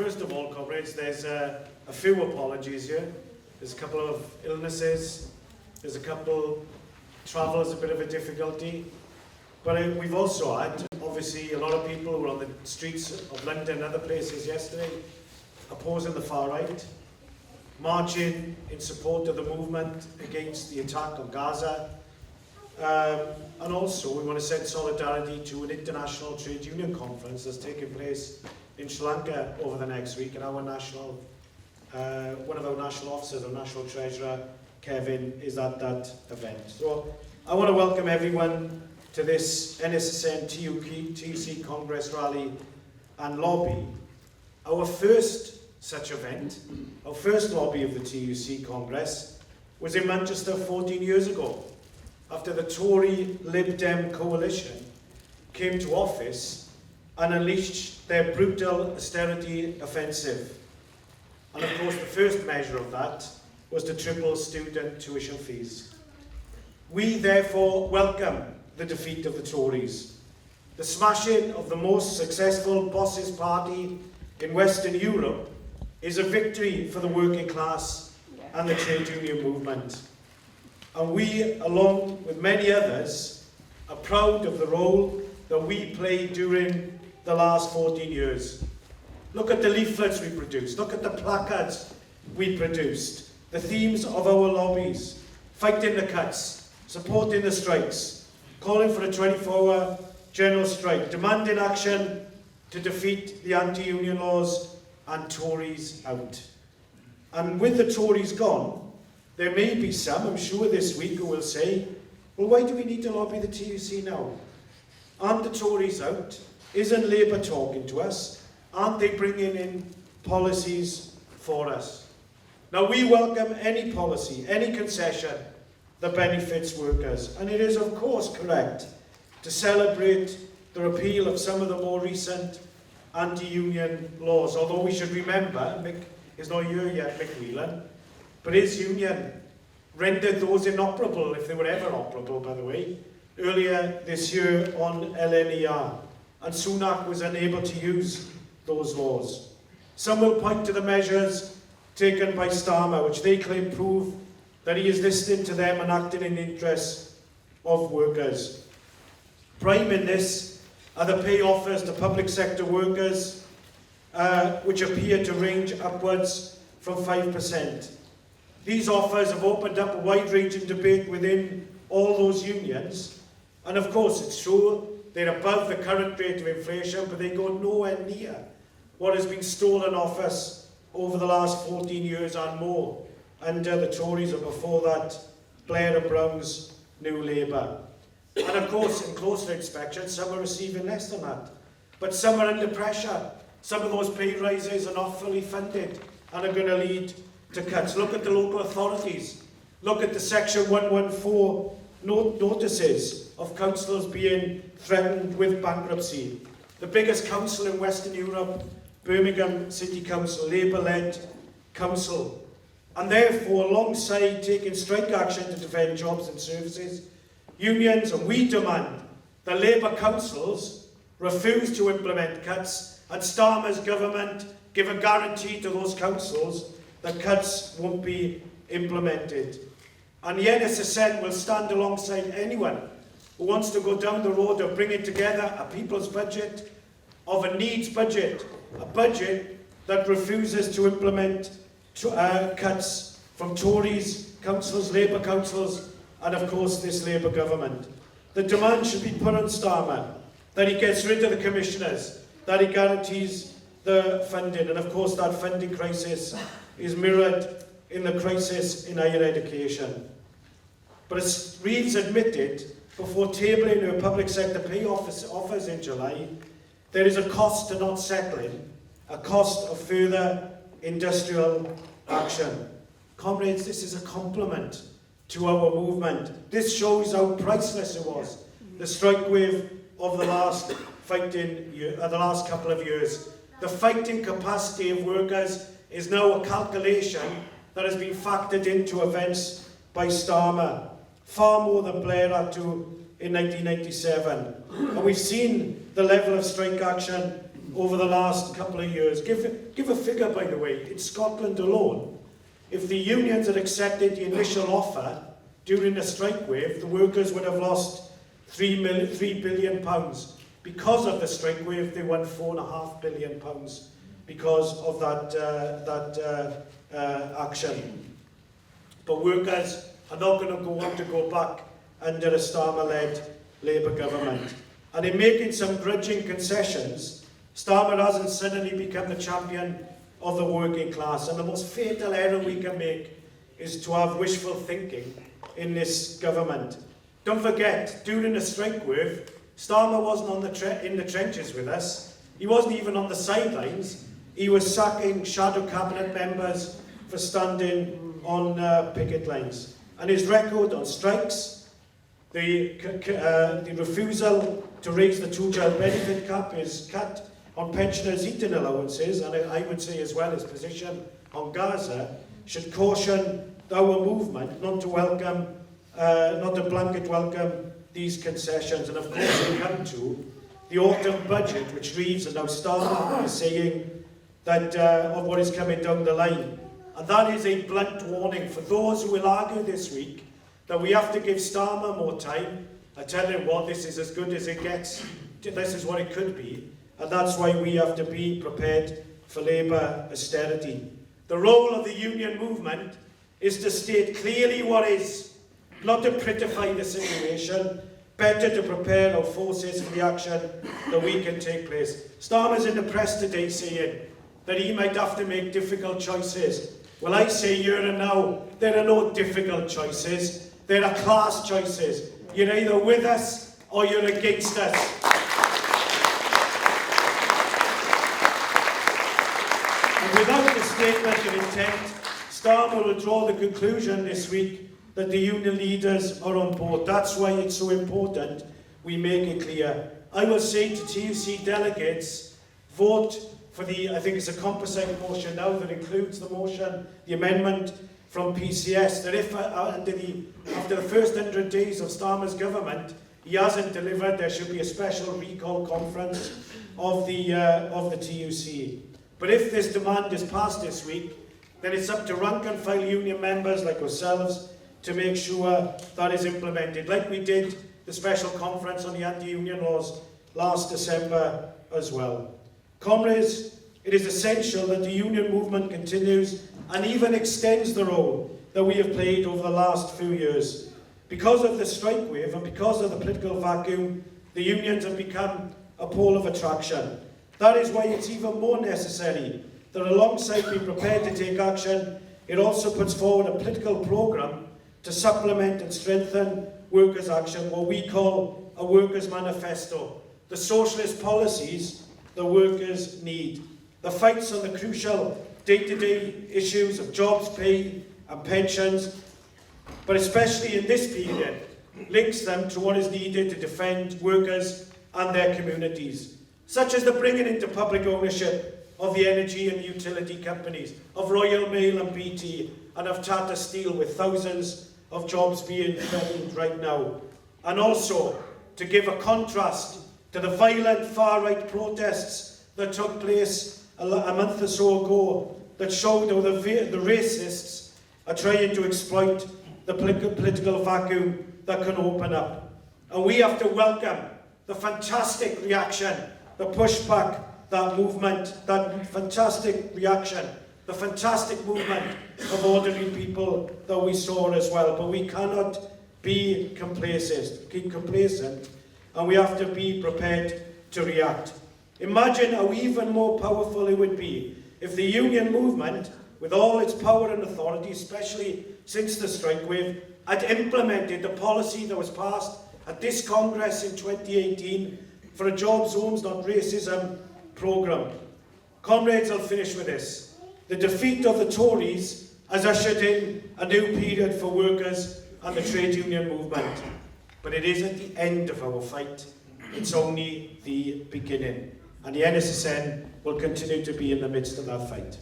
first of all, comrades, there's a few apologies here. There's a couple of illnesses, there's a couple travels, a bit of a difficulty. But we've also had, obviously, a lot of people who were on the streets of London and other places yesterday opposing the far right, marching in support of the movement against the attack on Gaza. And also, we want to send solidarity to an international trade union conference that's taking place in Sri Lanka over the next week, and our national, one of our national officers, our national treasurer, Kevin, is at that event. So I want to welcome everyone to this NSSN TUC Congress rally and lobby. Our first such event, our first lobby of the TUC Congress, was in Manchester 14 years ago, after the Tory Lib Dem coalition came to office and unleashed their brutal austerity offensive. And of course, the first measure of that was to triple student tuition fees. We therefore welcome the defeat of the Tories. The smashing of the most successful Bosses party in Western Europe is a victory for the working class and the trade union movement. And we, along with many others, are proud of the role that we played during the last 14 years. Look at the leaflets we produced, look at the placards we produced, the themes of our lobbies: fighting the cuts, supporting the strikes, calling for a 24-hour general strike, demanding action to defeat the anti-union laws, and Tories out. And with the Tories gone, there may be some, I'm sure this week, who will say, well, why do we need to lobby the TUC now? Aren't the Tories out? Isn't Labour talking to us? Aren't they bringing in policies for us? Now, we welcome any policy, any concession that benefits workers. And it is, of course, correct to celebrate the repeal of some of the more recent anti-union laws. Although we should remember, Mick is not here yet, Mick Whelan, but his union rendered those inoperable, if they were ever operable, by the way, earlier this year on LNER. And Sunak was unable to use those laws. Some will point to the measures taken by Starmer, which they claim prove that he is listening to them and acting in the interests of workers. Prime in this are the pay offers to public sector workers, which appear to range upwards from 5%. These offers have opened up a wide-ranging debate within all those unions, and of course it's true they're above the current rate of inflation, but they go nowhere near what has been stolen off us over the last 14 years and more under the Tories, and before that, Blair and Brown's New Labour. And of course, in closer inspection, some are receiving less than that. But some are under pressure. Some of those pay rises are not fully funded and are going to lead to cuts. Look at the local authorities. Look at the Section 114 notices of councillors being threatened with bankruptcy. The biggest council in Western Europe, Birmingham City Council, Labour-led council. And therefore, alongside taking strike action to defend jobs and services, unions, and we demand that Labour councils refuse to implement cuts, and Starmer's government give a guarantee to those councils that cuts won't be implemented. And the NSSN will stand alongside anyone who wants to go down the road of bringing together a people's budget, of a needs budget, a budget that refuses to implement cuts from Tories, councils, Labour councils, and of course this Labour government. The demand should be put on Starmer, that he gets rid of the commissioners, that he guarantees the funding, and of course that funding crisis is mirrored in the crisis in higher education. But as Reeves admitted before tabling her public sector pay offers in July, there is a cost to not settling, a cost of further industrial action. Comrades, this is a compliment to our movement. This shows how priceless it was, the strike wave of the last couple of years. The fighting capacity of workers is now a calculation that has been factored into events by Starmer, far more than Blair had to in 1997. And we've seen the level of strike action over the last couple of years. Give a figure, by the way. In Scotland alone, if the unions had accepted the initial offer during the strike wave, the workers would have lost £3 billion. Because of the strike wave, they won £4.5 billion because of that action. But workers are not going to want to go back under a Starmer-led Labour government. And in making some grudging concessions, Starmer hasn't suddenly become the champion of the working class. And the most fatal error we can make is to have wishful thinking in this government. Don't forget, during the strike wave, Starmer wasn't in the trenches with us. He wasn't even on the sidelines. He was sacking shadow cabinet members for standing on picket lines. And his record on strikes, the refusal to raise the two-child benefit cap, his cut on pensioners' eating allowances, and I would say as well his position on Gaza, should caution our movement not to blanket welcome these concessions. And of course we come to the autumn budget, which reads, and now Starmer is saying that of what is coming down the line. And that is a blunt warning for those who will argue this week that we have to give Starmer more time. I tell you what, this is as good as it gets. This is what it could be. And that's why we have to be prepared for Labour austerity. The role of the union movement is to state clearly what is, not to prettify the situation, better to prepare our forces for the action that we can take place. Starmer's in the press today saying that he might have to make difficult choices. Well, I say here and now, there are no difficult choices. There are class choices. You're either with us or you're against us. And without the statement of intent, Starmer will draw the conclusion this week that the union leaders are on board. That's why it's so important we make it clear. I will say to TUC delegates, vote for I think it's a composite motion now that includes the motion, the amendment from PCS, that if after the first 100 days of Starmer's government, he hasn't delivered, there should be a special recall conference of the TUC. But if this demand is passed this week, then it's up to rank and file union members like ourselves to make sure that is implemented, like we did the special conference on the anti-union laws last December as well. Comrades, it is essential that the union movement continues and even extends the role that we have played over the last few years. Because of the strike wave and because of the political vacuum, the unions have become a pole of attraction. That is why it's even more necessary that alongside being prepared to take action, it also puts forward a political programme to supplement and strengthen workers' action, what we call a workers' manifesto, the socialist policies the workers need. The fights on the crucial day-to-day issues of jobs, pay and pensions, but especially in this period, links them to what is needed to defend workers and their communities, such as the bringing into public ownership of the energy and utility companies, of Royal Mail and BT, and of Tata Steel, with thousands of jobs being threatened right now. And also to give a contrast to the violent far-right protests that took place a month or so ago that showed how the racists are trying to exploit the political vacuum that can open up. And we have to welcome the fantastic reaction, the pushback, that movement, that fantastic reaction, the fantastic movement of ordinary people that we saw as well. But we cannot be complacent, and we have to be prepared to react. Imagine how even more powerful it would be if the union movement, with all its power and authority, especially since the strike wave, had implemented the policy that was passed at this Congress in 2018 for a Jobs, Homes, Not Racism programme. Comrades, I'll finish with this. The defeat of the Tories has ushered in a new period for workers and the trade union movement. But it isn't the end of our fight. It's only the beginning. And the NSSN will continue to be in the midst of that fight.